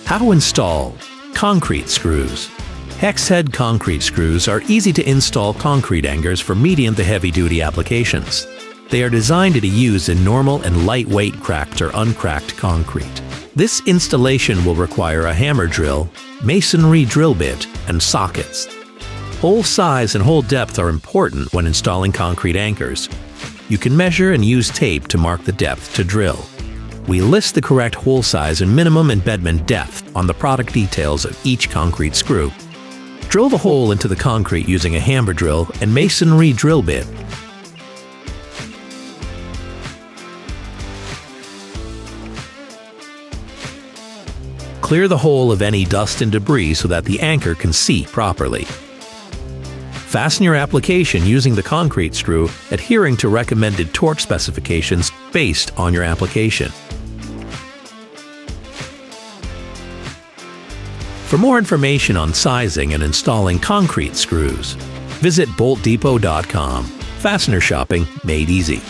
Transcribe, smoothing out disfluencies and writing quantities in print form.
How install concrete screws. Hex head concrete screws are easy to install concrete anchors for medium to heavy-duty applications. They are designed to be used in normal and lightweight cracked or uncracked concrete. This installation will require a hammer drill, masonry drill bit, and sockets. Hole size and hole depth are important when installing concrete anchors. You can measure and use tape to mark the depth to drill. We list the correct hole size and minimum embedment depth on the product details of each concrete screw. Drill the hole into the concrete using a hammer drill and masonry drill bit. Clear the hole of any dust and debris so that the anchor can seat properly. Fasten your application using the concrete screw, adhering to recommended torque specifications based on your application. For more information on sizing and installing concrete screws, visit boltdepot.com. Fastener shopping made easy.